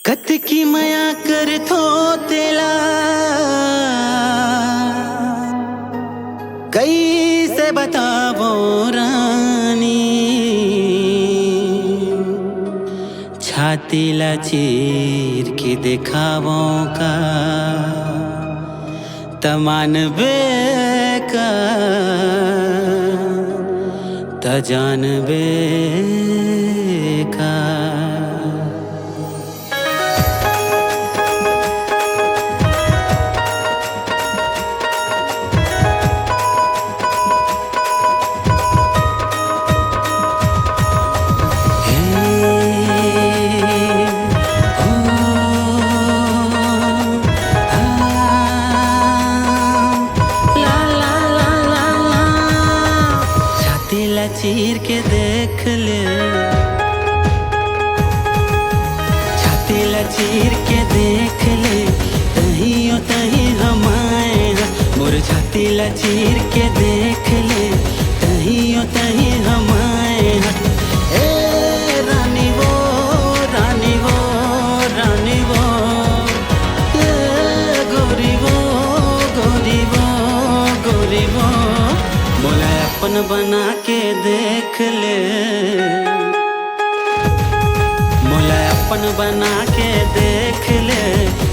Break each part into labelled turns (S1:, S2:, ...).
S1: कतकी माया करथो तेला कैसे बतावो रानी, छाती ला चीर के दिखावो का तमान बेका तजान बेका। चीर के देख ले, छाती ला चीर के देख ले, तहियो तही हम आए हैं। मोर छाती ला चीर के देख ले, तहियो तही हम आए हैं। ए रानी वो रानी वो रानी वो, ए गोरी वो गोरी वो गोरी वो, मोला अपन बना के देख ले, मोला अपन बना के देख ले,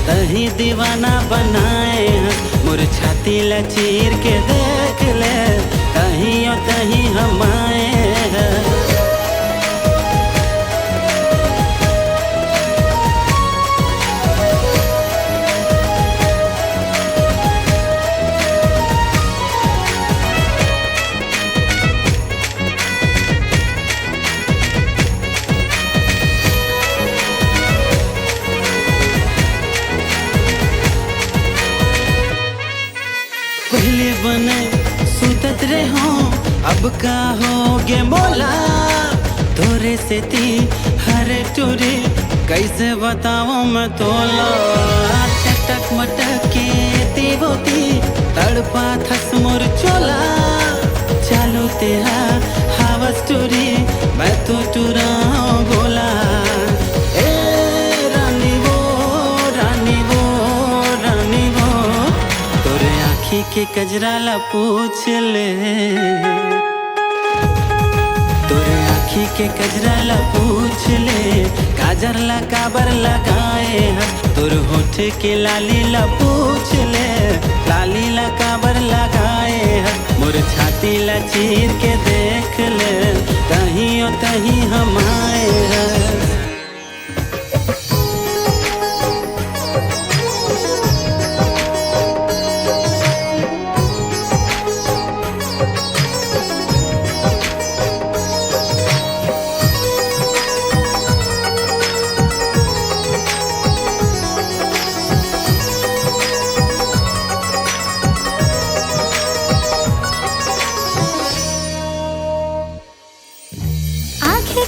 S1: तही दीवाना बनाए हैं। मोर छाती ला चीर के देख ले, तहियो तही हम आए हैं। पहले बने सुतत रहो, अब का होगे मोला, तोरे से थी हर टूरी कैसे बताऊं मैं तोला। चटक मटक के तीवोती तड़पा थस मोर चोला, चालू तेरा हवस टूरी मैं तो टूरा बोला। के कजरा ला पूछ ले, तोरे आँखी के कजरा ला पूछ ले, काजर ला काबर लगाए हैं। तोर होठ के लाली ला पूछ ले, लाली ला काबर लगाए हैं। मोर छाती ला चीर के देख ले, तहियो तही हम आए हैं।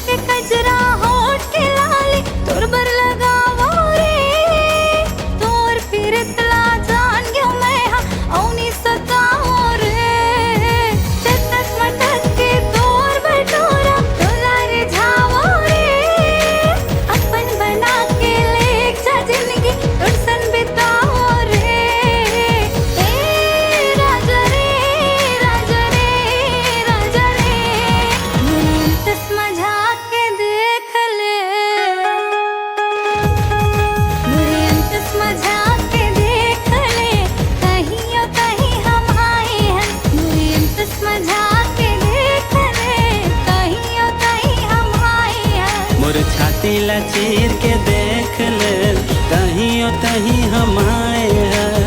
S2: के कजरा होठ के लाली तोर बर लगावो रे, तोर फिरतला जान गयो मैं हाँ औनी सताओ रे। चटक मटक के तोर बटोरा तोला रे झावो रे, अपन बना के लेक जा जिंदगी तोर सन बिताओ रे। ए राजा रे राजा रे राजा रे, मुझे तस मजा
S1: छाती ला चीर के देख ले, तहियो तही हम आए हैं।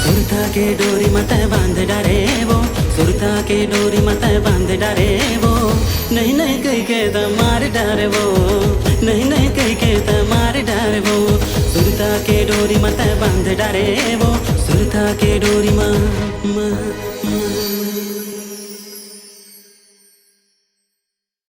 S1: सुरता के डोरी मत बांध डारे वो, सुरता के डोरी मत बांध डारे वो, नहीं नहीं कह के तो मार डारे वो, नहीं नहीं कह के तो मार डारे वो। सुरता के डोरी मत बांध डारे वो, सुरता के डोरी माँ